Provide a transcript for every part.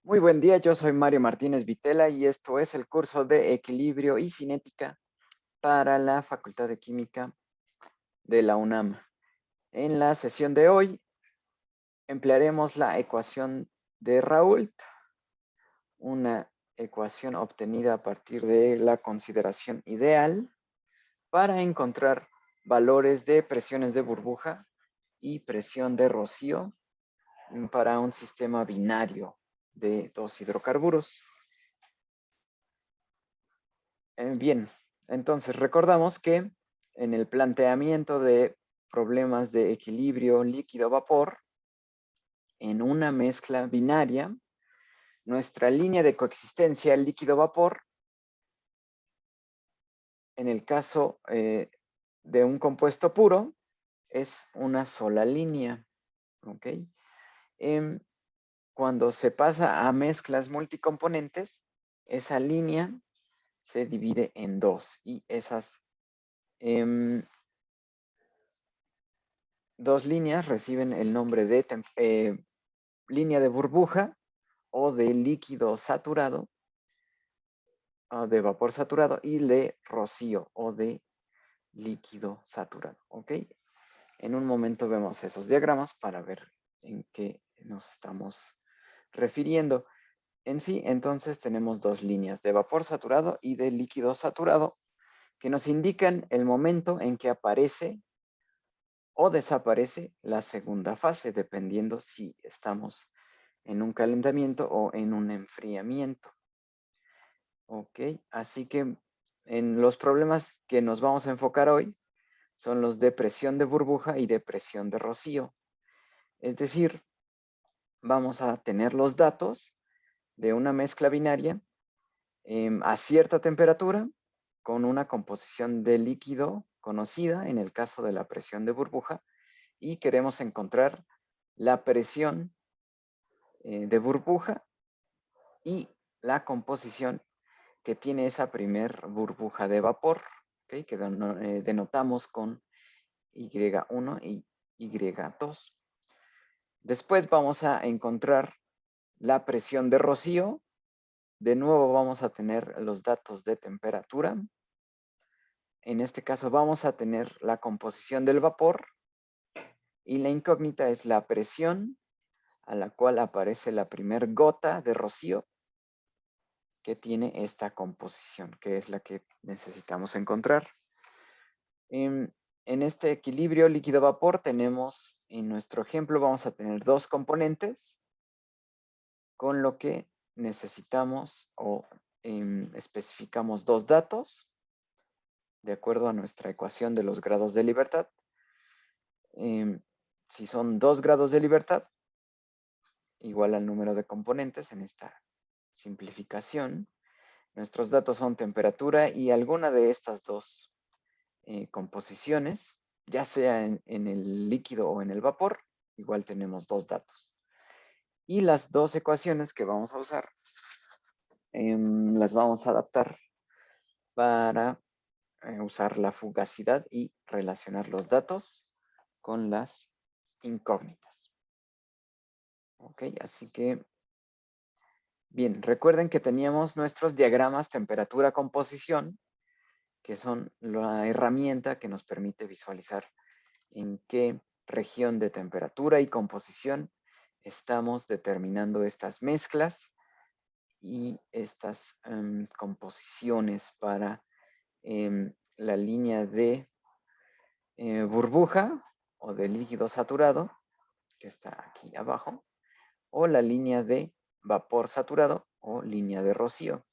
Muy buen día, yo soy Mario Martínez Vitela y esto es el curso de Equilibrio y Cinética para la Facultad de Química de la UNAM. En la sesión de hoy emplearemos la ecuación de Raoult, una ecuación obtenida a partir de la consideración ideal para encontrar valores de presiones de burbuja y presión de rocío para un sistema binario de dos hidrocarburos. Bien, entonces recordamos que en el planteamiento de problemas de equilibrio líquido-vapor, en una mezcla binaria, nuestra línea de coexistencia líquido-vapor, en el caso de un compuesto puro, es una sola línea. ¿Ok? Cuando se pasa a mezclas multicomponentes, esa línea se divide en dos y esas dos líneas reciben el nombre de línea de burbuja o de líquido saturado, o de vapor saturado, y de rocío o de líquido saturado. ¿Ok? En un momento vemos esos diagramas para ver en qué nos estamos refiriendo. En sí, entonces tenemos dos líneas de vapor saturado y de líquido saturado que nos indican el momento en que aparece o desaparece la segunda fase, dependiendo si estamos en un calentamiento o en un enfriamiento. Ok, así que en los problemas que nos vamos a enfocar hoy son los de presión de burbuja y de presión de rocío. Es decir, vamos a tener los datos de una mezcla binaria a cierta temperatura con una composición de líquido conocida en el caso de la presión de burbuja, y queremos encontrar la presión de burbuja y la composición que tiene esa primer burbuja de vapor, ¿okay? Que denotamos con Y1 y Y2. Después vamos a encontrar la presión de rocío. De nuevo vamos a tener los datos de temperatura. En este caso vamos a tener la composición del vapor y la incógnita es la presión a la cual aparece la primer gota de rocío que tiene esta composición, que es la que necesitamos encontrar. En este equilibrio líquido-vapor tenemos, en nuestro ejemplo, vamos a tener dos componentes, con lo que necesitamos o especificamos dos datos, de acuerdo a nuestra ecuación de los grados de libertad. Si son 2 grados de libertad, igual al número de componentes en esta simplificación, nuestros datos son temperatura y alguna de estas dos composiciones, ya sea en el líquido o en el vapor, igual tenemos dos datos. Y las dos ecuaciones que vamos a usar, las vamos a adaptar para usar la fugacidad y relacionar los datos con las incógnitas. Ok, así que, bien, recuerden que teníamos nuestros diagramas temperatura-composición, que son la herramienta que nos permite visualizar en qué región de temperatura y composición estamos determinando estas mezclas y estas composiciones para la línea de burbuja o de líquido saturado, que está aquí abajo, o la línea de vapor saturado o línea de rocío.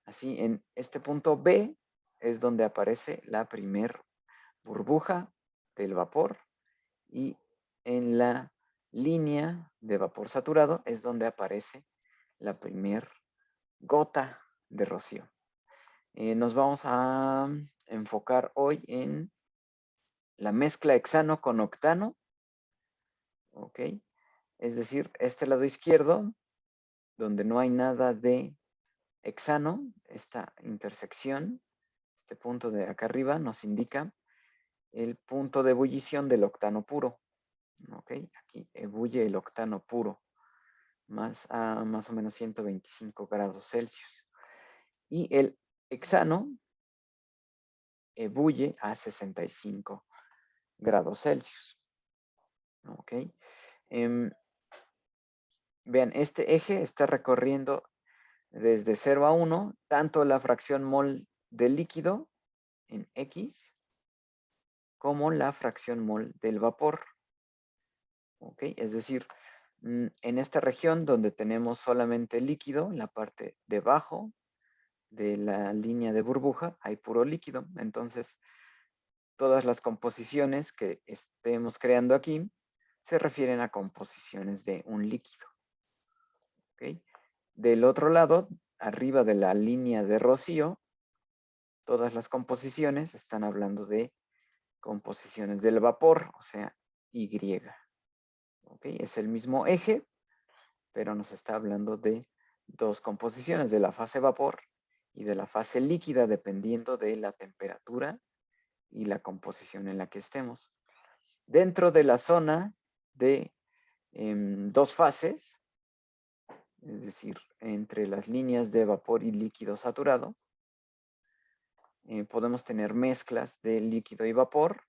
Así, en este punto B es donde aparece la primer burbuja del vapor, y en la línea de vapor saturado es donde aparece la primer gota de rocío. Nos vamos a enfocar hoy en la mezcla hexano con octano, ¿ok? Es decir, este lado izquierdo, donde no hay nada de hexano, esta intersección, este punto de acá arriba nos indica el punto de ebullición del octano puro. ¿Ok? Aquí ebulle el octano puro. a más o menos 125 grados Celsius. Y el hexano ebulle a 65 grados Celsius. ¿Ok? Vean, este eje está recorriendo desde 0 a 1, tanto la fracción mol del líquido en X, como la fracción mol del vapor. ¿Ok? Es decir, en esta región donde tenemos solamente líquido, en la parte debajo de la línea de burbuja, hay puro líquido. Entonces, todas las composiciones que estemos creando aquí se refieren a composiciones de un líquido. ¿Ok? Del otro lado, arriba de la línea de rocío, todas las composiciones están hablando de composiciones del vapor, o sea, Y. ¿Ok? Es el mismo eje, pero nos está hablando de dos composiciones, de la fase vapor y de la fase líquida, dependiendo de la temperatura y la composición en la que estemos. Dentro de la zona de dos fases, es decir, entre las líneas de vapor y líquido saturado, podemos tener mezclas de líquido y vapor,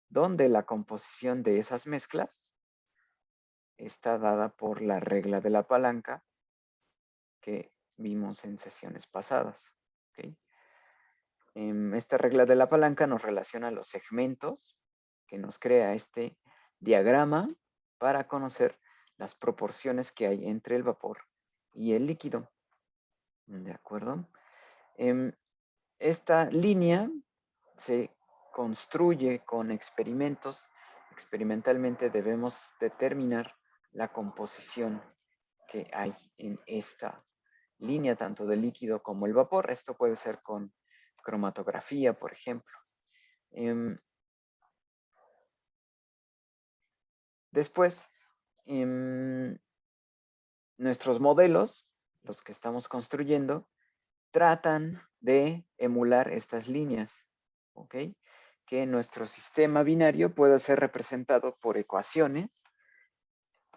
donde la composición de esas mezclas está dada por la regla de la palanca que vimos en sesiones pasadas. ¿Okay? Esta regla de la palanca nos relaciona los segmentos que nos crea este diagrama para conocer las proporciones que hay entre el vapor y el líquido. ¿De acuerdo? Esta línea se construye con experimentos. Experimentalmente debemos determinar la composición que hay en esta línea, tanto del líquido como el vapor. Esto puede ser con cromatografía, por ejemplo. Después, nuestros modelos, los que estamos construyendo, tratan de emular estas líneas, ¿ok? Que nuestro sistema binario pueda ser representado por ecuaciones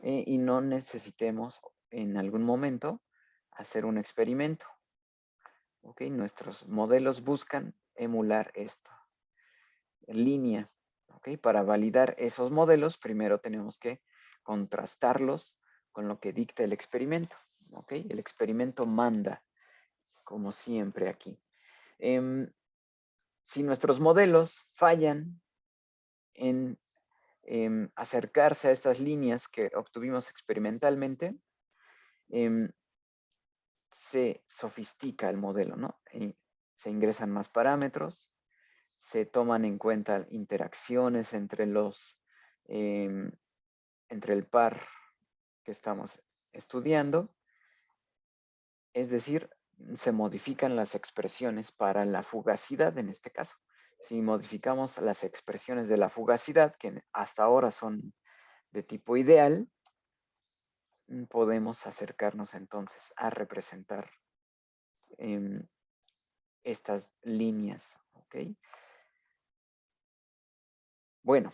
y no necesitemos en algún momento hacer un experimento, ¿ok? Nuestros modelos buscan emular esto en línea, ¿ok? Para validar esos modelos, primero tenemos que contrastarlos con lo que dicta el experimento, ¿ok? El experimento manda, como siempre aquí. Si nuestros modelos fallan en acercarse a estas líneas que obtuvimos experimentalmente, se sofistica el modelo, ¿no? Se ingresan más parámetros, se toman en cuenta interacciones entre entre el par que estamos estudiando, es decir, se modifican las expresiones para la fugacidad en este caso. Si modificamos las expresiones de la fugacidad, que hasta ahora son de tipo ideal, podemos acercarnos entonces a representar estas líneas, ¿ok? Bueno,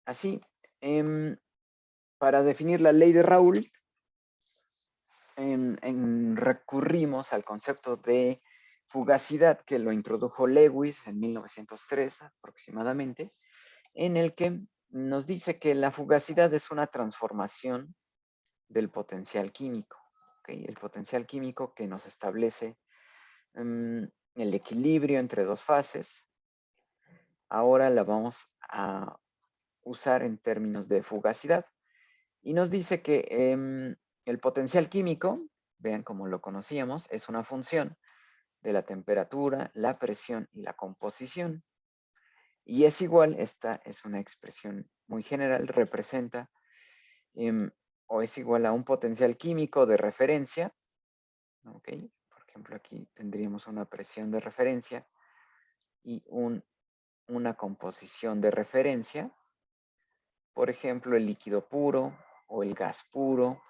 así, para definir la ley de Raoult, recurrimos al concepto de fugacidad que lo introdujo Lewis en 1903 aproximadamente, en el que nos dice que la fugacidad es una transformación del potencial químico, ¿okay? El potencial químico que nos establece el equilibrio entre dos fases. Ahora la vamos a usar en términos de fugacidad. Y nos dice que el potencial químico, vean como lo conocíamos, es una función de la temperatura, la presión y la composición. Y es igual, esta es una expresión muy general, representa o es igual a un potencial químico de referencia, ¿ok? Por ejemplo, aquí tendríamos una presión de referencia y una composición de referencia, por ejemplo, el líquido puro o el gas puro,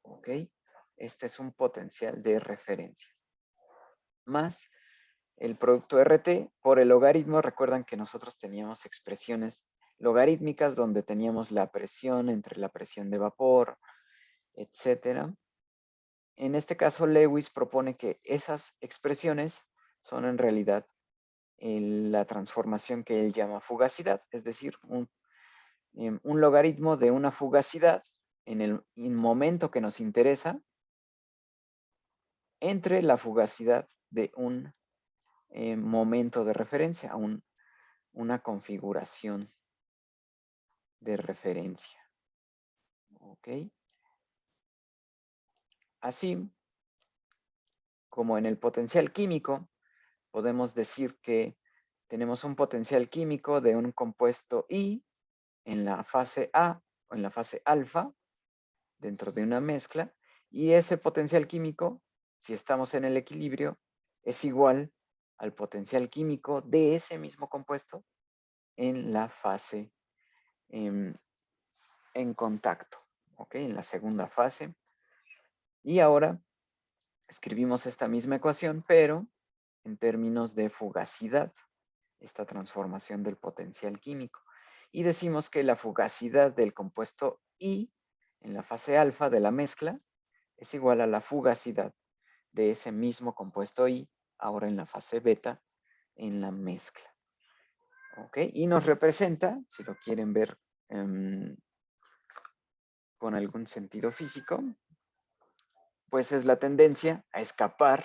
¿ok? Este es un potencial de referencia. Más el producto RT por el logaritmo. Recuerdan que nosotros teníamos expresiones logarítmicas donde teníamos la presión entre la presión de vapor, etcétera. En este caso, Lewis propone que esas expresiones son en realidad la transformación que él llama fugacidad, es decir, un logaritmo de una fugacidad en el momento que nos interesa entre la fugacidad de un momento de referencia, una configuración de referencia. ¿Ok? Así como en el potencial químico, podemos decir que tenemos un potencial químico de un compuesto I en la fase A o en la fase alfa dentro de una mezcla, y ese potencial químico, si estamos en el equilibrio, es igual al potencial químico de ese mismo compuesto en la fase en contacto, ¿ok? En la segunda fase. Y ahora escribimos esta misma ecuación, pero en términos de fugacidad, esta transformación del potencial químico. Y decimos que la fugacidad del compuesto I en la fase alfa de la mezcla es igual a la fugacidad de ese mismo compuesto I ahora en la fase beta en la mezcla. ¿Ok? Y nos representa, si lo quieren ver con algún sentido físico, pues es la tendencia a escapar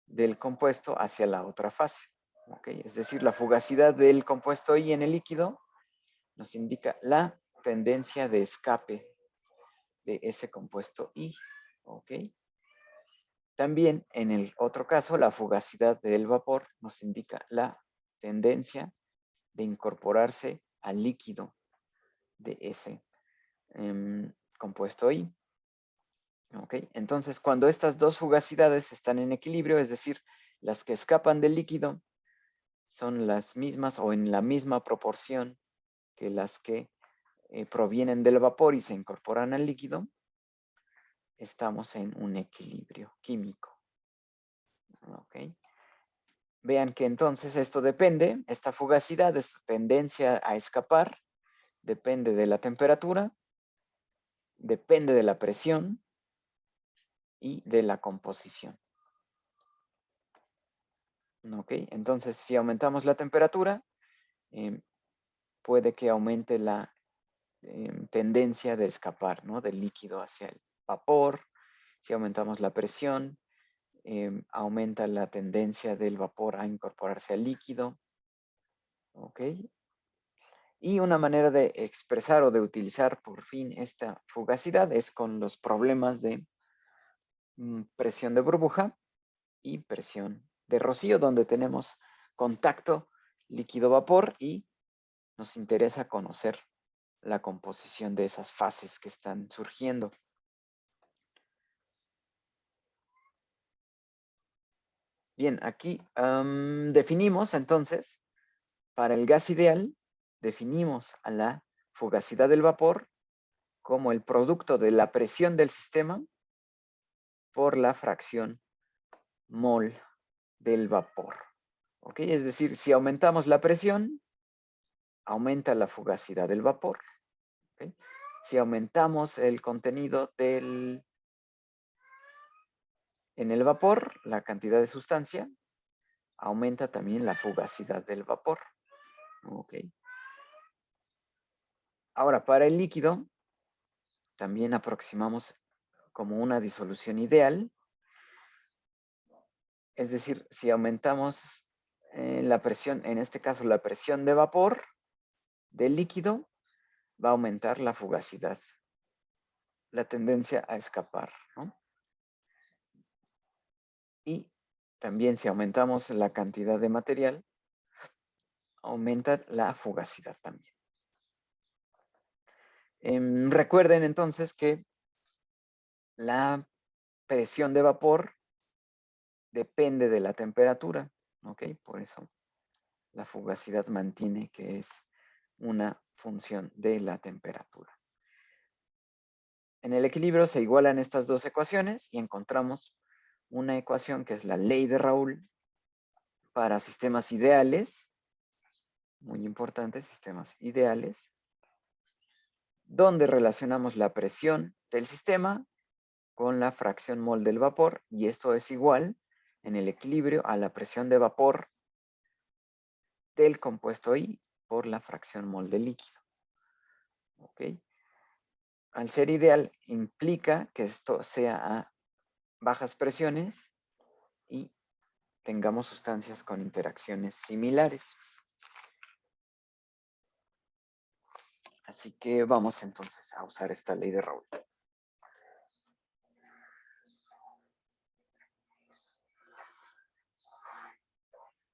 del compuesto hacia la otra fase. ¿Ok? Es decir, la fugacidad del compuesto I en el líquido nos indica la tendencia de escape de ese compuesto I. ¿Ok? También en el otro caso, la fugacidad del vapor nos indica la tendencia de incorporarse al líquido de ese compuesto I. ¿Ok? Entonces, cuando estas dos fugacidades están en equilibrio, es decir, las que escapan del líquido son las mismas o en la misma proporción que las que provienen del vapor y se incorporan al líquido, estamos en un equilibrio químico. ¿Ok? Vean que entonces esto depende, esta fugacidad, esta tendencia a escapar, depende de la temperatura, depende de la presión y de la composición. ¿Ok? Entonces, si aumentamos la temperatura, puede que aumente la tendencia de escapar, ¿no? Del líquido hacia el vapor. Si aumentamos la presión, aumenta la tendencia del vapor a incorporarse al líquido. ¿Ok? Y una manera de expresar o de utilizar por fin esta fugacidad es con los problemas de presión de burbuja y presión de rocío, donde tenemos contacto líquido-vapor y nos interesa conocer la composición de esas fases que están surgiendo. Bien, aquí definimos entonces, para el gas ideal, definimos a la fugacidad del vapor como el producto de la presión del sistema por la fracción mol del vapor. ¿Ok? Es decir, si aumentamos la presión, aumenta la fugacidad del vapor. ¿Ok? Si aumentamos el contenido en el vapor, la cantidad de sustancia, aumenta también la fugacidad del vapor. ¿Ok? Ahora, para el líquido, también aproximamos como una disolución ideal. Es decir, si aumentamos la presión, en este caso la presión de vapor del líquido, va a aumentar la fugacidad, la tendencia a escapar, ¿no? Y también si aumentamos la cantidad de material, aumenta la fugacidad también. Recuerden entonces que la presión de vapor depende de la temperatura, ¿ok? Por eso la fugacidad mantiene que es una función de la temperatura. En el equilibrio se igualan estas dos ecuaciones y encontramos una ecuación que es la ley de Raoult para sistemas ideales muy importante, sistemas ideales, donde relacionamos la presión del sistema con la fracción mol del vapor, y esto es igual en el equilibrio a la presión de vapor del compuesto I por la fracción mol del líquido. ¿Ok? Al ser ideal, implica que esto sea a bajas presiones y tengamos sustancias con interacciones similares. Así que vamos entonces a usar esta ley de Raoult.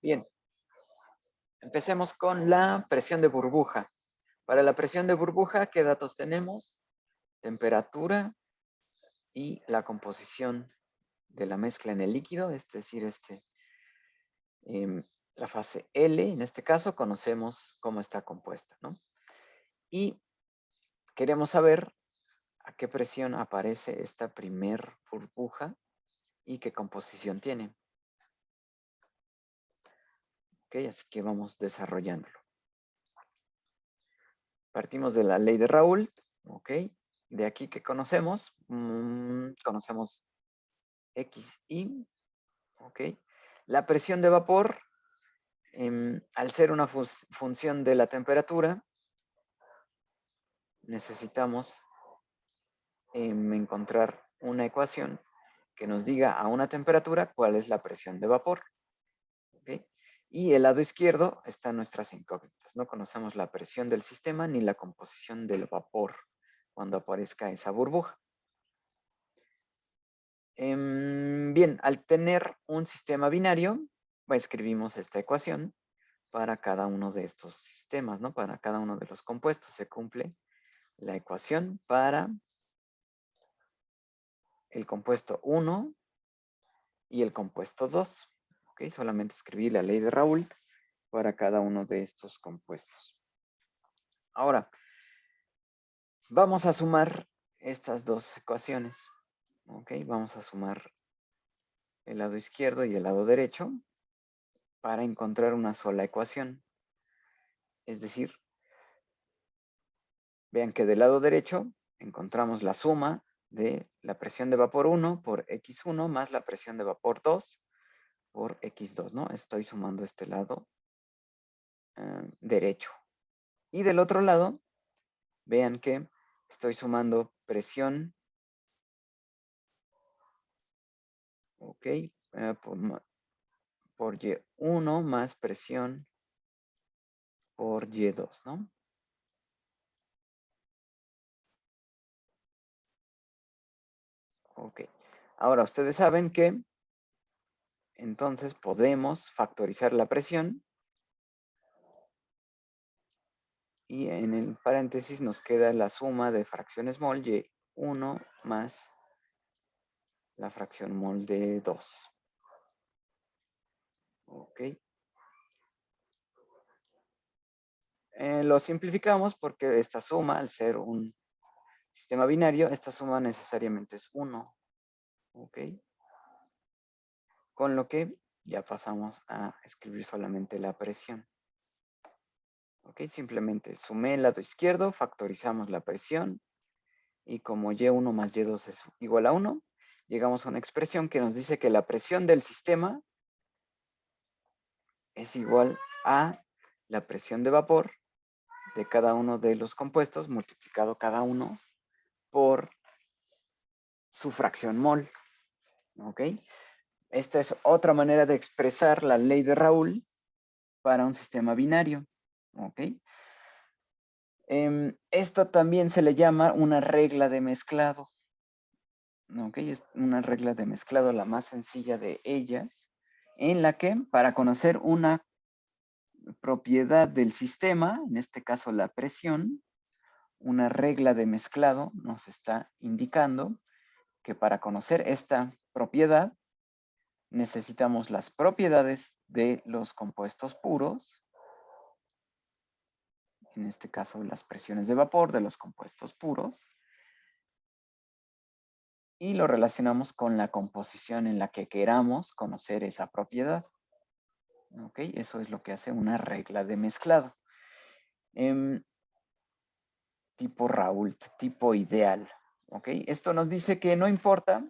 Bien, empecemos con la presión de burbuja. Para la presión de burbuja, ¿qué datos tenemos? Temperatura y la composición de la mezcla en el líquido, es decir, la fase L, en este caso, conocemos cómo está compuesta, ¿no? Y queremos saber a qué presión aparece esta primer burbuja y qué composición tiene. Ok, así que vamos desarrollándolo. Partimos de la ley de Raoult, ok. De aquí que conocemos, conocemos XI, ok. La presión de vapor, al ser una función de la temperatura, necesitamos encontrar una ecuación que nos diga a una temperatura cuál es la presión de vapor. ¿Okay? Y el lado izquierdo están nuestras incógnitas. No conocemos la presión del sistema ni la composición del vapor cuando aparezca esa burbuja. Bien, al tener un sistema binario, escribimos esta ecuación para cada uno de estos sistemas, ¿no? Para cada uno de los compuestos se cumple la ecuación para el compuesto 1 y el compuesto 2. ¿Ok? Solamente escribí la ley de Raoult para cada uno de estos compuestos. Ahora, vamos a sumar estas dos ecuaciones. ¿Ok? Vamos a sumar el lado izquierdo y el lado derecho para encontrar una sola ecuación. Es decir, vean que del lado derecho encontramos la suma de la presión de vapor 1 por X1 más la presión de vapor 2 por X2, ¿no? Estoy sumando este lado derecho. Y del otro lado, vean que estoy sumando presión, ok, por Y1 más presión por Y2, ¿no? Ok. Ahora, ustedes saben que entonces podemos factorizar la presión y en el paréntesis nos queda la suma de fracciones mol Y1 más la fracción mol de 2. Ok. Lo simplificamos porque esta suma, al ser un sistema binario, esta suma necesariamente es 1. Ok. Con lo que ya pasamos a escribir solamente la presión. Ok, simplemente sumé el lado izquierdo, factorizamos la presión y como Y1 más Y2 es igual a 1, llegamos a una expresión que nos dice que la presión del sistema es igual a la presión de vapor de cada uno de los compuestos multiplicado cada uno por su fracción mol. ¿Ok? Esta es otra manera de expresar la ley de Raoult para un sistema binario. ¿Ok? Esto también se le llama una regla de mezclado. ¿Ok? Es una regla de mezclado, la más sencilla de ellas, en la que para conocer una propiedad del sistema, en este caso la presión, una regla de mezclado nos está indicando que para conocer esta propiedad necesitamos las propiedades de los compuestos puros, en este caso las presiones de vapor de los compuestos puros, y lo relacionamos con la composición en la que queramos conocer esa propiedad. ¿Ok? Eso es lo que hace una regla de mezclado. Tipo Raoult, tipo ideal. ¿Ok? Esto nos dice que no importa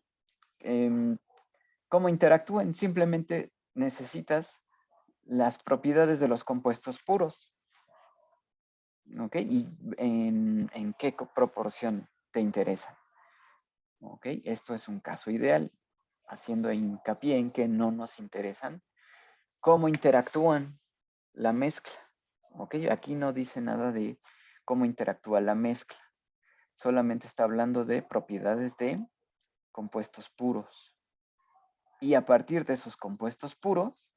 cómo interactúen, simplemente necesitas las propiedades de los compuestos puros. ¿Ok? Y en qué proporción te interesa. ¿Ok? Esto es un caso ideal, haciendo hincapié en que no nos interesan cómo interactúan la mezcla. ¿Ok? Aquí no dice nada de cómo interactúa la mezcla. Solamente está hablando de propiedades de compuestos puros. Y a partir de esos compuestos puros,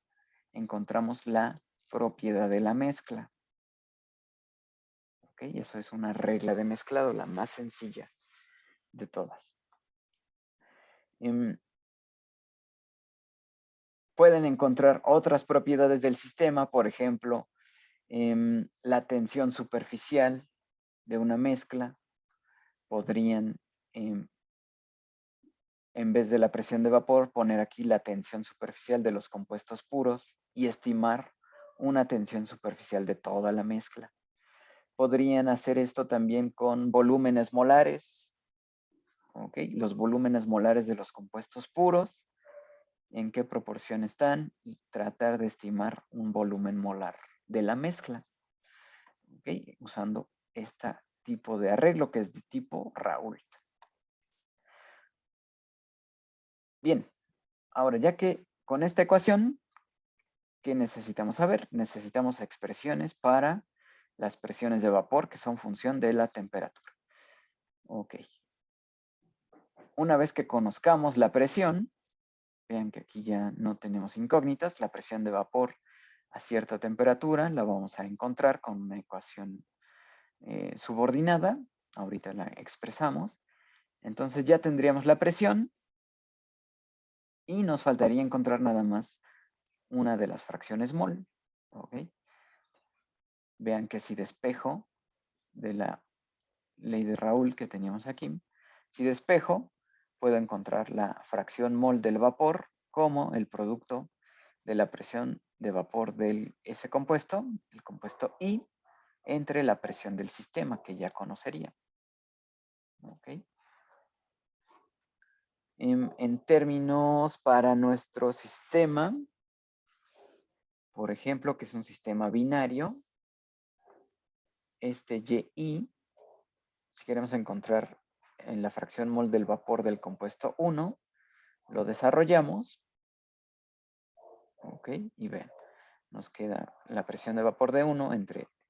encontramos la propiedad de la mezcla. ¿Ok? Eso es una regla de mezclado, la más sencilla de todas. Pueden encontrar otras propiedades del sistema, por ejemplo, la tensión superficial de una mezcla. Podrían, en vez de la presión de vapor, poner aquí la tensión superficial de los compuestos puros y estimar una tensión superficial de toda la mezcla. Podrían hacer esto también con volúmenes molares, ¿ok? Los volúmenes molares de los compuestos puros, en qué proporción están y tratar de estimar un volumen molar de la mezcla, ¿ok? Usando este tipo de arreglo que es de tipo Raoult. Bien, ahora ya que con esta ecuación, ¿qué necesitamos saber? Necesitamos expresiones para las presiones de vapor que son función de la temperatura. Ok. Una vez que conozcamos la presión, vean que aquí ya no tenemos incógnitas, la presión de vapor a cierta temperatura la vamos a encontrar con una ecuación subordinada. Ahorita la expresamos. Entonces ya tendríamos la presión y nos faltaría encontrar nada más una de las fracciones mol. ¿Ok? Vean que si despejo de la ley de Raoult que teníamos aquí, si despejo, puedo encontrar la fracción mol del vapor como el producto de la presión de vapor de ese compuesto, el compuesto I, entre la presión del sistema, que ya conocería. ¿Ok? En términos para nuestro sistema, por ejemplo, que es un sistema binario, este YI, si queremos encontrar en la fracción mol del vapor del compuesto 1, lo desarrollamos. Ok, y ven, nos queda la presión de vapor de 1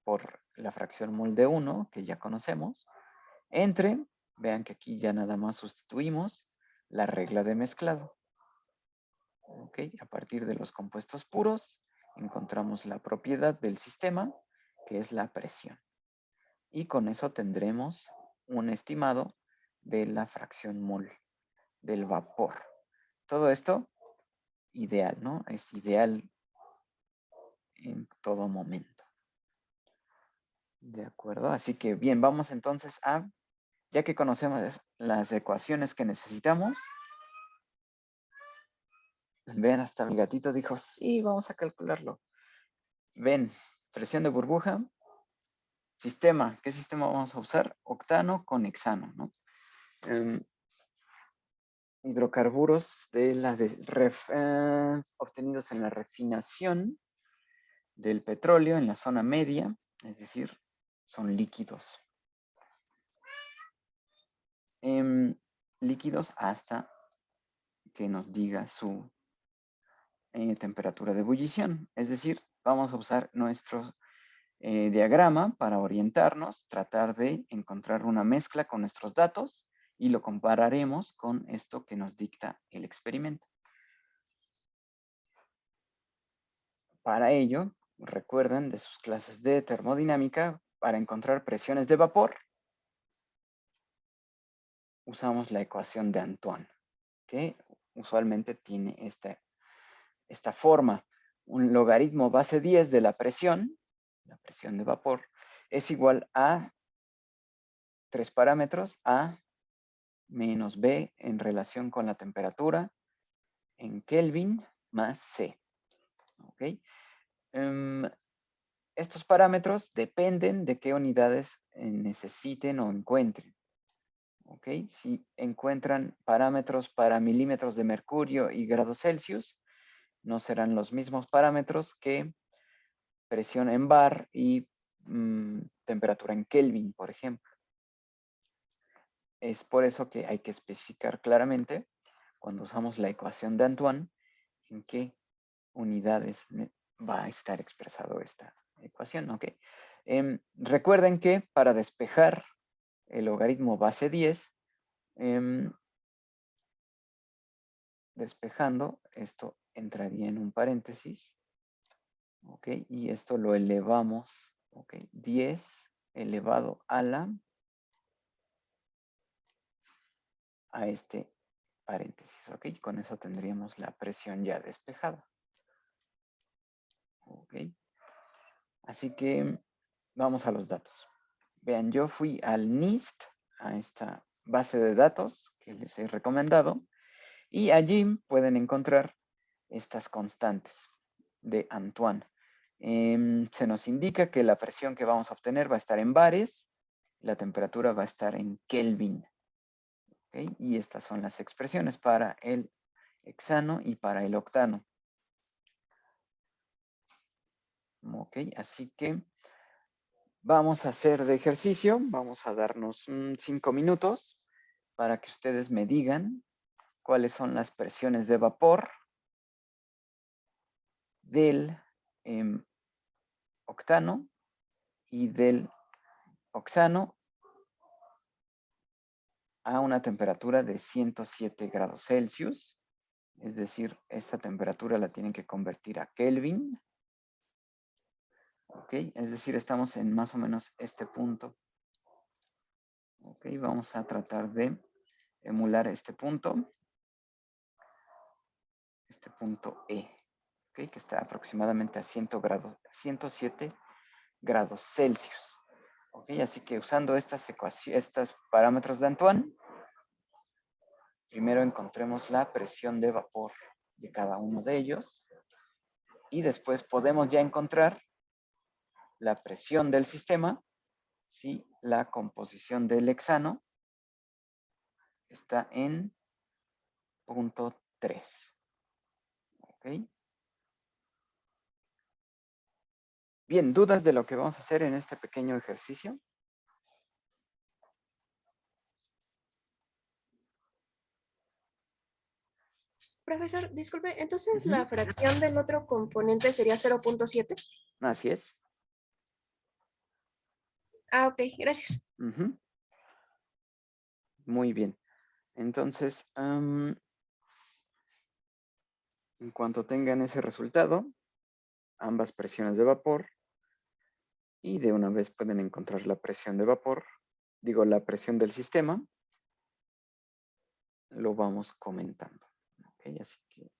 por la fracción mol de 1, que ya conocemos, entre, vean que aquí ya nada más sustituimos la regla de mezclado. Ok, a partir de los compuestos puros, encontramos la propiedad del sistema, que es la presión. Y con eso tendremos un estimado de la fracción mol del vapor. Todo esto, ideal, ¿no? Es ideal en todo momento. De acuerdo, así que bien, vamos entonces ya que conocemos las ecuaciones que necesitamos, ven, hasta mi gatito dijo, sí, vamos a calcularlo. Ven, presión de burbuja, sistema, ¿qué sistema vamos a usar? Octano con hexano, ¿no? Hidrocarburos obtenidos en la refinación del petróleo en la zona media, es decir, son líquidos. Líquidos hasta que nos diga su temperatura de ebullición. Es decir, vamos a usar nuestro diagrama para orientarnos, tratar de encontrar una mezcla con nuestros datos y lo compararemos con esto que nos dicta el experimento. Para ello, recuerden de sus clases de termodinámica, para encontrar presiones de vapor, usamos la ecuación de Antoine, que usualmente tiene esta forma. Un logaritmo base 10 de la presión de vapor, es igual a 3 parámetros, A menos B en relación con la temperatura en Kelvin más C. ¿Ok? Estos parámetros dependen de qué unidades necesiten o encuentren. ¿Ok? Si encuentran parámetros para milímetros de mercurio y grados Celsius, no serán los mismos parámetros que presión en bar y temperatura en Kelvin, por ejemplo. Es por eso que hay que especificar claramente, cuando usamos la ecuación de Antoine, en qué unidades va a estar expresado esta ecuación. ¿Ok? Recuerden que para despejar el logaritmo base 10, despejando, esto entraría en un paréntesis, ¿ok? Y esto lo elevamos, ¿ok? 10 elevado a este paréntesis, ¿ok? Con eso tendríamos la presión ya despejada, ¿ok? Así que vamos a los datos. Vean, yo fui al NIST, a esta base de datos que les he recomendado, y allí pueden encontrar estas constantes de Antoine. Se nos indica que la presión que vamos a obtener va a estar en bares, la temperatura va a estar en Kelvin. ¿Okay? Y estas son las expresiones para el hexano y para el octano. Ok, así que vamos a hacer de ejercicio, vamos a darnos 5 minutos para que ustedes me digan cuáles son las presiones de vapor del octano y del oxano a una temperatura de 107 grados Celsius. Es decir, esta temperatura la tienen que convertir a Kelvin. Ok, es decir, estamos en más o menos este punto. Ok, vamos a tratar de emular este punto E, okay, que está aproximadamente a 107 grados Celsius. Okay, así que usando estos parámetros de Antoine, primero encontremos la presión de vapor de cada uno de ellos y después podemos ya encontrar la presión del sistema si la composición del hexano está en punto 3. ¿Ok? Bien, ¿dudas de lo que vamos a hacer en este pequeño ejercicio? Profesor, disculpe, entonces la fracción del otro componente sería 0.7. Así es. Ah, ok, gracias. Muy bien. Entonces, en cuanto tengan ese resultado, ambas presiones de vapor, y de una vez pueden encontrar la presión de vapor, digo, la presión del sistema, lo vamos comentando. ¿Ok? Así que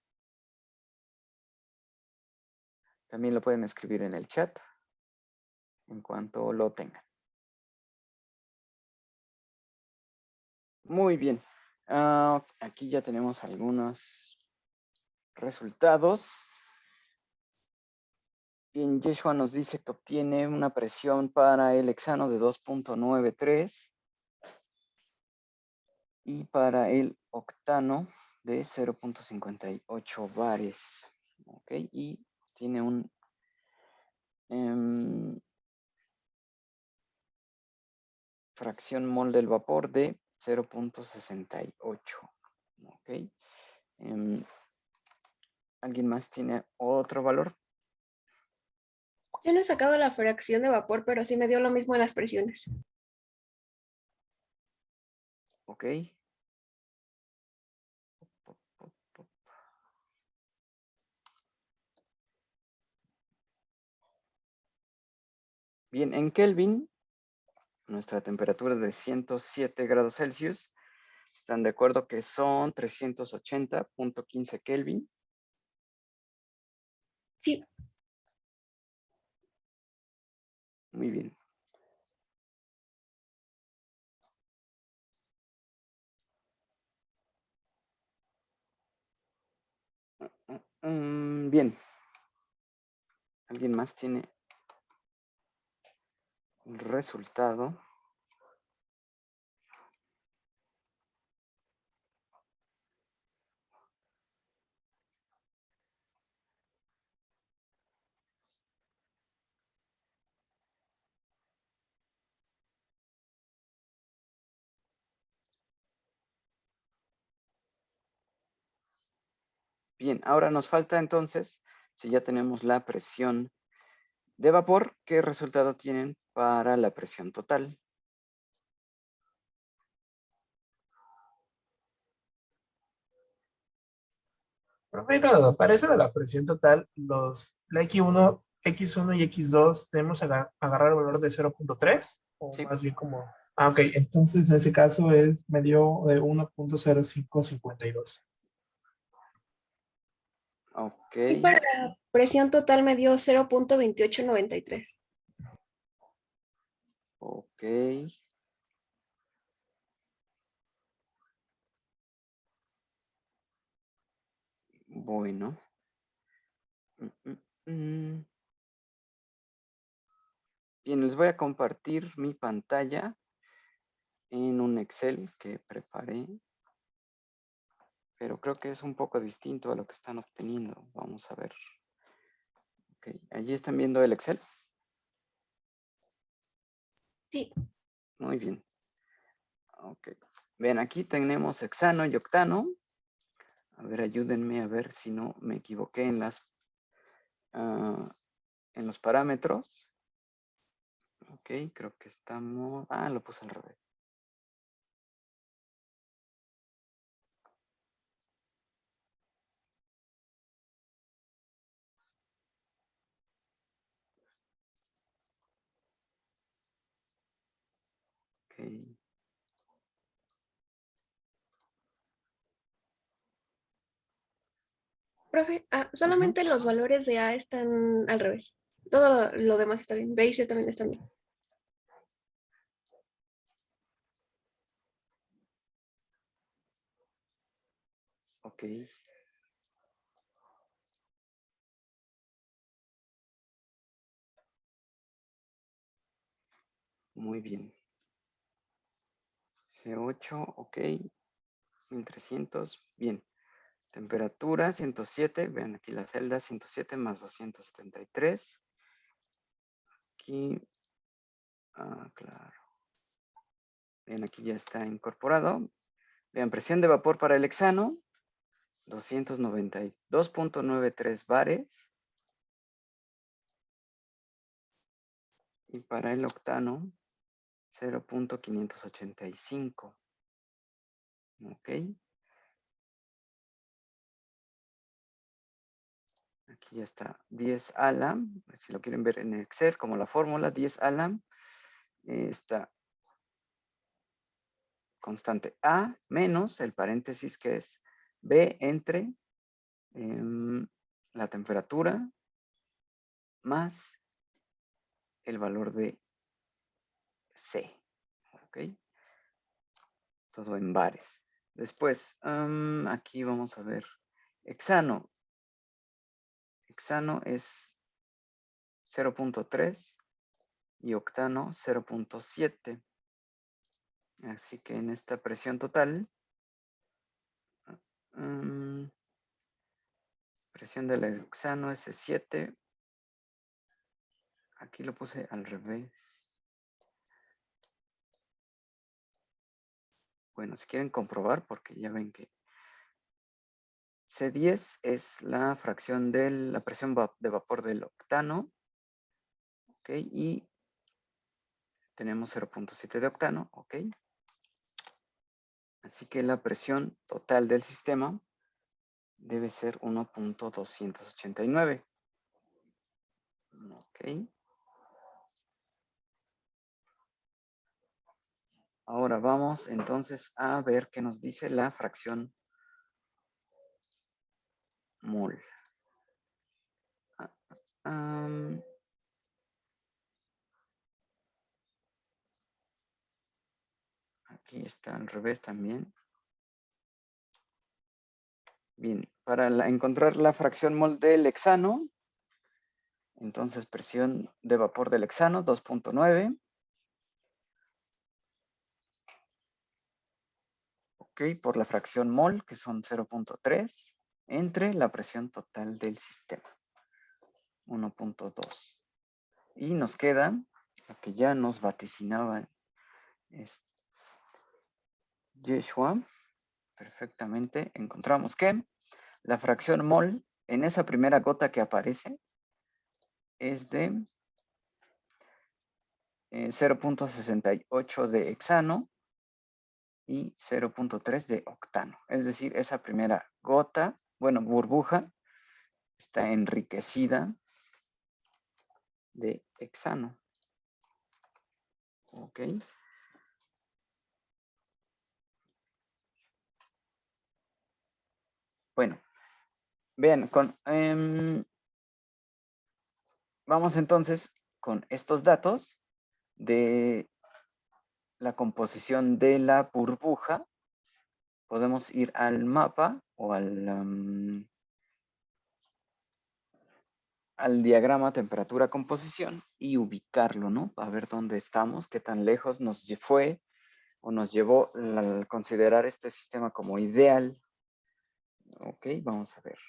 también lo pueden escribir en el chat en cuanto lo tengan. Muy bien. Aquí ya tenemos algunos resultados. Bien, Yeshua nos dice que obtiene una presión para el hexano de 2.93 y para el octano de 0.58 bares. Ok, y tiene un fracción mol del vapor de 0.68. Ok. ¿Alguien más tiene otro valor? Yo no he sacado la fracción de vapor, pero sí me dio lo mismo en las presiones. Ok. Bien, en Kelvin, nuestra temperatura de 107 grados Celsius, ¿están de acuerdo que son 380.15 Kelvin? Sí. Muy bien. Bien. ¿Alguien más tiene el resultado? Bien, ahora nos falta entonces, si ya tenemos la presión de vapor, ¿qué resultado tienen para la presión total? Profe, no, para eso de la presión total, la X1 y X2 tenemos que agarrar el valor de 0.3 o Sí, más bien como... Ah, ok, entonces en ese caso me dio de 1.0552. ok, Y para la presión total me dio 0.2893. ok. Bueno. Mm. Bien, les voy a compartir mi pantalla en un Excel que preparé, pero creo que es un poco distinto a lo que están obteniendo. Vamos a ver. Ok, allí están viendo el Excel. Sí, Muy bien. Ok. Ven, aquí tenemos hexano y octano. A ver, ayúdenme a ver si no me equivoqué en en los parámetros. Ok, creo que estamos... Ah, lo puse al revés. Ok. profe, Ujú. solamente los valores de A están al revés. Todo lo demás está bien. B y C también están bien. Ok. Muy bien. C8, ok. 1300, bien. Temperatura 107, vean aquí la celda 107 más 273. Aquí, claro. Vean, aquí ya está incorporado. Vean, presión de vapor para el hexano, 292.93 bares. Y para el octano, 0.585. Ok. Aquí ya está 10 alam. Si lo quieren ver en Excel, como la fórmula 10 alam. Está constante A menos el paréntesis que es B entre la temperatura más el valor de C. ¿Ok? Todo en bares. Después, aquí vamos a ver. Hexano. Hexano es 0.3 y octano 0.7. Así que en esta presión total, presión del hexano es 7. Aquí lo puse al revés. Bueno, si quieren comprobar, porque ya ven que C10 es la fracción de la presión de vapor del octano. Ok, y tenemos 0.7 de octano. Ok. Así que la presión total del sistema debe ser 1.289. Ok. Ahora vamos entonces a ver qué nos dice la fracción mol. Aquí está al revés también. Bien, para encontrar la fracción mol del hexano, Entonces, presión de vapor del hexano, 2.9. Ok, por la fracción mol, que son 0.3, entre la presión total del sistema, 1.2. Y nos queda lo que ya nos vaticinaba Yeshua perfectamente. Encontramos que la fracción mol en esa primera gota que aparece es de 0.68 de hexano y 0.3 de octano. Es decir, esa primera gota, bueno, burbuja, está enriquecida de hexano. Ok. Bueno, vean, vamos entonces con estos datos de la composición de la burbuja. Podemos ir al mapa o al diagrama temperatura-composición y ubicarlo, ¿no? A ver dónde estamos, qué tan lejos nos fue o nos llevó a considerar este sistema como ideal. Ok, vamos a ver.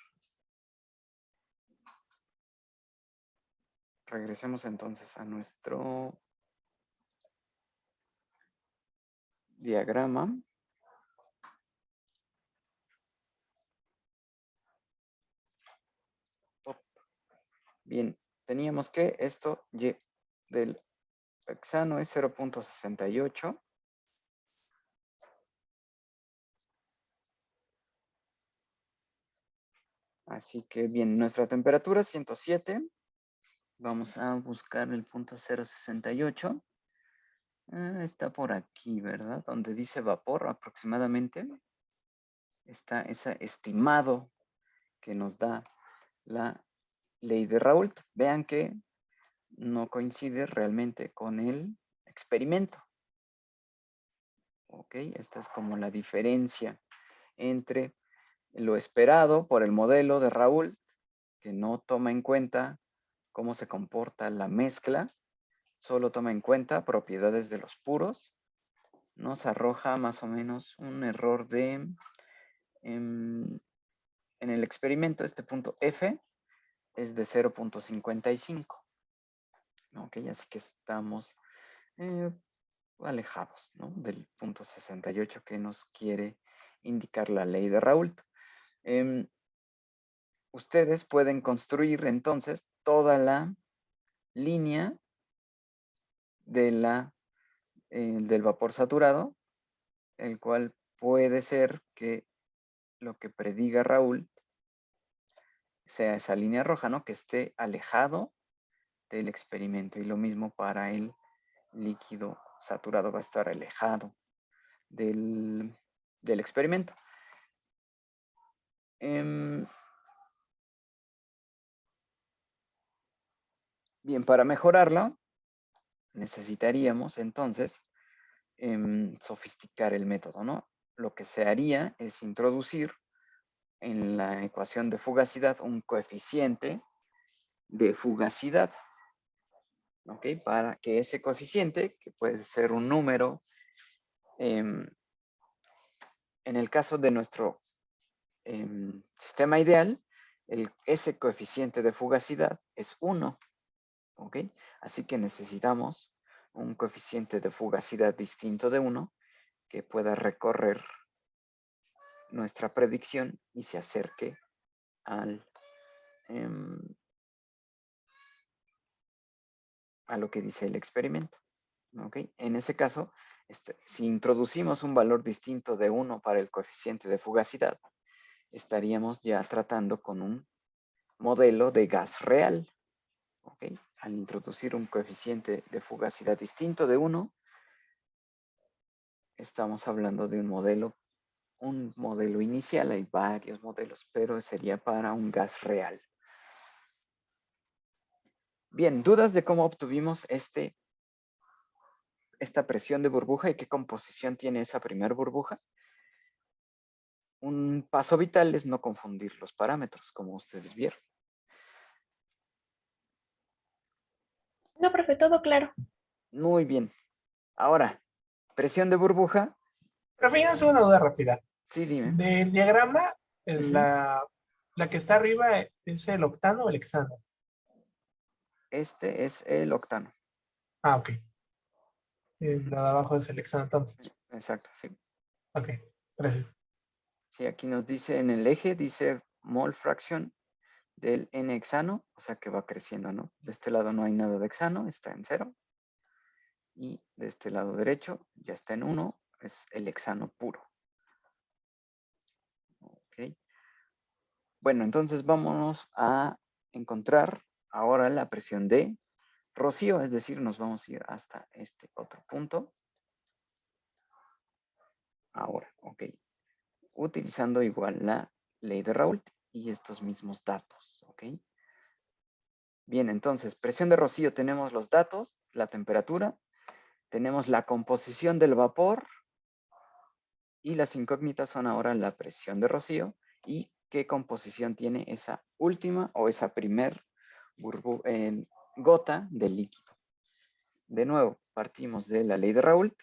Regresemos entonces a nuestro diagrama. Bien, teníamos que esto del hexano es 0.68. Así que bien, nuestra temperatura 107. Vamos a buscar el punto 0.68. Está por aquí, ¿verdad? Donde dice vapor aproximadamente. Está ese estimado que nos da la ley de Raoult. Vean que no coincide realmente con el experimento. Ok, esta es como la diferencia entre lo esperado por el modelo de Raoult, que no toma en cuenta cómo se comporta la mezcla, solo toma en cuenta propiedades de los puros. Nos arroja más o menos un error de, en el experimento, este punto F es de 0.55. Ok, así que estamos alejados, ¿no?, del punto 68 que nos quiere indicar la ley de Raoult. Ustedes pueden construir entonces toda la línea de del vapor saturado, el cual puede ser que lo que prediga Raoult sea esa línea roja, ¿no?, que esté alejado del experimento. Y lo mismo para el líquido saturado, va a estar alejado del experimento. Bien, para mejorarlo, necesitaríamos entonces sofisticar el método, ¿no? Lo que se haría es introducir en la ecuación de fugacidad un coeficiente de fugacidad, ¿ok? Para que ese coeficiente, que puede ser un número, en el caso de nuestro sistema ideal, ese coeficiente de fugacidad es 1, ¿ok? Así que necesitamos un coeficiente de fugacidad distinto de 1 que pueda recorrer nuestra predicción y se acerque al, a lo que dice el experimento. ¿Ok? En ese caso, si introducimos un valor distinto de 1 para el coeficiente de fugacidad, estaríamos ya tratando con un modelo de gas real. ¿Ok? Al introducir un coeficiente de fugacidad distinto de 1, estamos hablando de un modelo inicial. Hay varios modelos, pero sería para un gas real. Bien, ¿dudas de cómo obtuvimos esta presión de burbuja y qué composición tiene esa primera burbuja? Un paso vital es no confundir los parámetros, como ustedes vieron. No, profe, todo claro. Muy bien. Ahora, presión de burbuja. Pero fíjense una duda rápida. Sí, dime. Del diagrama, Ujú. la que está arriba es el octano o el hexano. Este es el octano. Ah, ok. La de abajo es el hexano, entonces. Exacto, sí. Ok, gracias. Sí, aquí nos dice en el eje, dice mol fracción del n hexano, o sea que va creciendo, ¿no? De este lado no hay nada de hexano, está en 0. Y de este lado derecho ya está en 1, es el hexano puro. Ok. Bueno, entonces vámonos a encontrar ahora la presión de Rocío, es decir, nos vamos a ir hasta este otro punto. Ahora, ok. Utilizando igual la ley de Raoult y estos mismos datos, ok. Bien, entonces, presión de Rocío, tenemos los datos, la temperatura, tenemos la composición del vapor y las incógnitas son ahora la presión de Rocío y qué composición tiene esa última o esa primer gota de líquido. De nuevo, partimos de la ley de Raoult.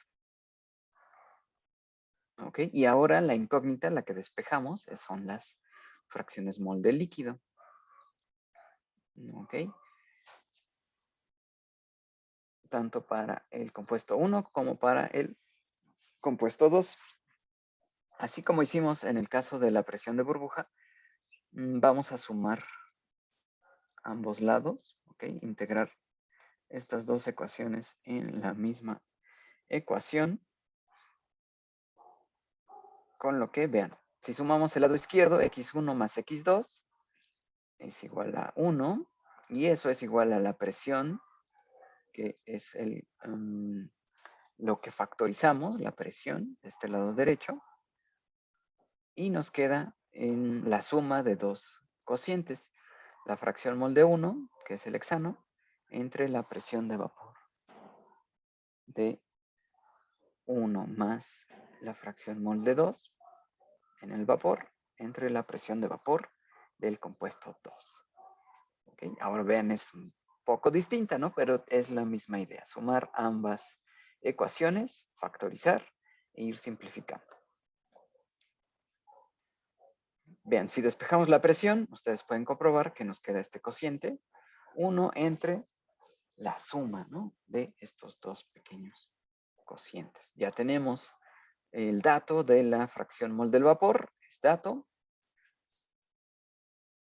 ¿Ok? Y ahora la incógnita, la que despejamos, son las fracciones mol del líquido. ¿Ok? Tanto para el compuesto 1 como para el compuesto 2. Así como hicimos en el caso de la presión de burbuja, vamos a sumar ambos lados, ¿ok? Integrar estas dos ecuaciones en la misma ecuación, con lo que, vean, si sumamos el lado izquierdo, x1 más x2 es igual a 1, y eso es igual a la presión, que es lo que factorizamos, la presión, de este lado derecho, y nos queda en la suma de dos cocientes, la fracción mol de 1, que es el hexano, entre la presión de vapor de 1 más la fracción mol de 2 en el vapor, entre la presión de vapor del compuesto 2. ¿Okay? Ahora vean, es un poco distinta, ¿no? Pero es la misma idea, sumar ambas ecuaciones, factorizar e ir simplificando. Vean, si despejamos la presión, ustedes pueden comprobar que nos queda este cociente, 1 entre la suma, ¿no? De estos dos pequeños cocientes. Ya tenemos el dato de la fracción mol del vapor, es dato,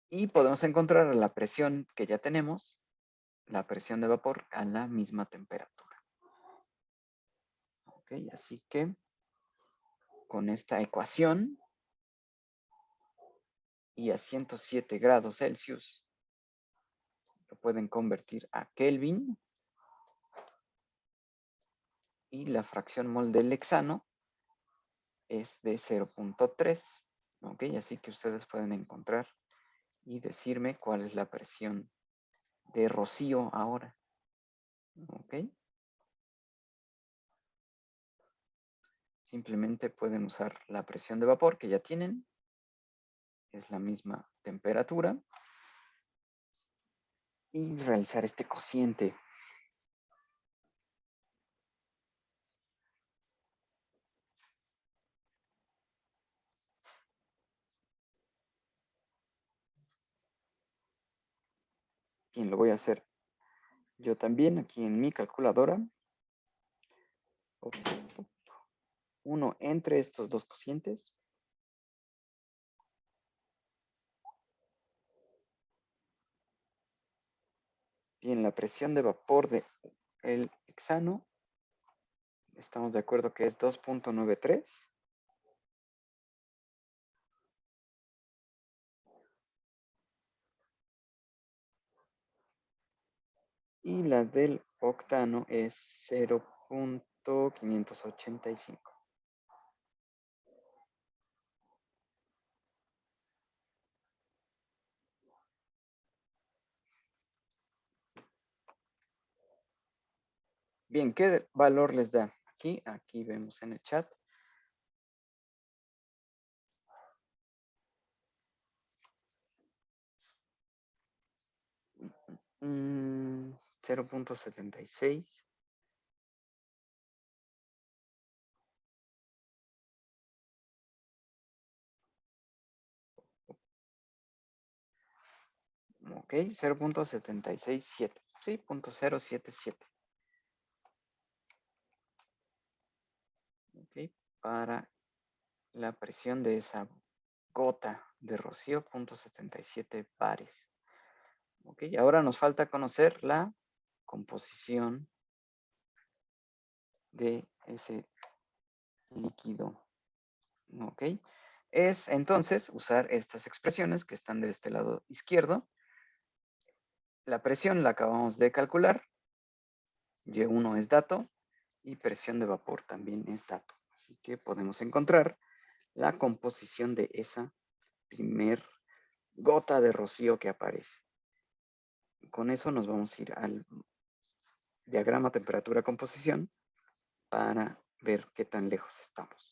y podemos encontrar la presión que ya tenemos, la presión de vapor a la misma temperatura. Ok, así que con esta ecuación y a 107 grados Celsius, lo pueden convertir a Kelvin, y la fracción mol del hexano es de 0.3. Ok, así que ustedes pueden encontrar y decirme cuál es la presión de Rocío ahora. Ok. Simplemente pueden usar la presión de vapor que ya tienen. Es la misma temperatura. Y realizar este cociente. Bien, lo voy a hacer yo también aquí en mi calculadora. 1 entre estos dos cocientes. Bien, la presión de vapor del hexano. Estamos de acuerdo que es 2.93. Y la del octano es 0.585. Bien, ¿qué valor les da? Aquí vemos en el chat. 0.76. Ok, 0.767. Sí, 0.077. Ok, para la presión de esa gota de rocío, 0.77 bares. Ok, ahora nos falta conocer la composición de ese líquido. Ok, es entonces usar estas expresiones que están de este lado izquierdo. La presión la acabamos de calcular. Y1 es dato y presión de vapor también es dato. Así que podemos encontrar la composición de esa primer gota de rocío que aparece. Con eso nos vamos a ir al diagrama temperatura-composición para ver qué tan lejos estamos.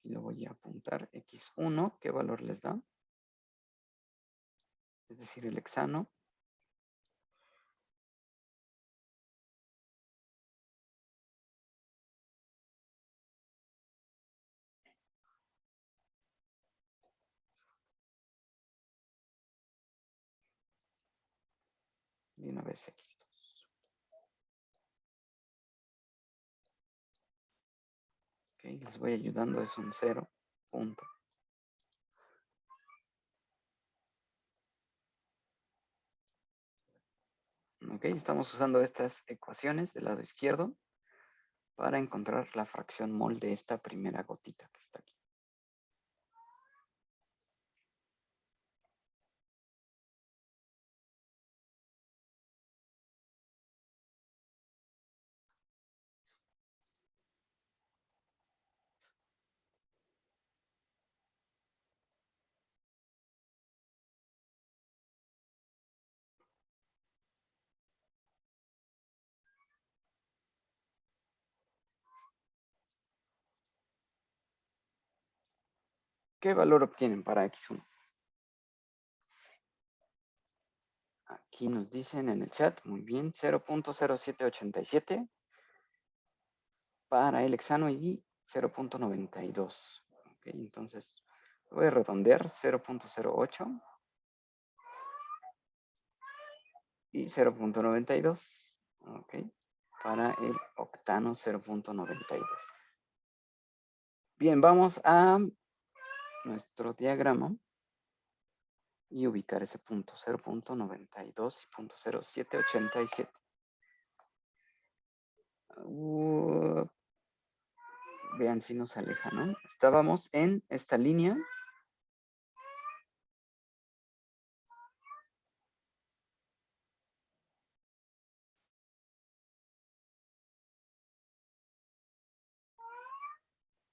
Y lo voy a apuntar X1, ¿qué valor les da? Es decir, el hexano. Y una vez X2. Ok, les voy ayudando, es un 0. Punto. Ok, estamos usando estas ecuaciones del lado izquierdo para encontrar la fracción mol de esta primera gotita que está aquí. ¿Qué valor obtienen para X1? Aquí nos dicen en el chat, muy bien, 0.0787 para el hexano y 0.92. Ok, entonces voy a redondear 0.08 y 0.92. Ok, para el octano 0.92. Bien, vamos a nuestro diagrama y ubicar ese punto, 0.92 y 0.0787. Vean si nos aleja, ¿no? Estábamos en esta línea.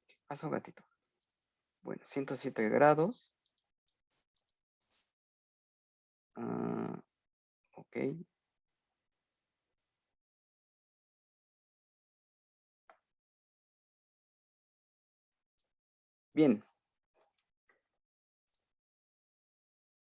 ¿Qué pasó, gatito? Bueno, 107 grados. Ok. Bien,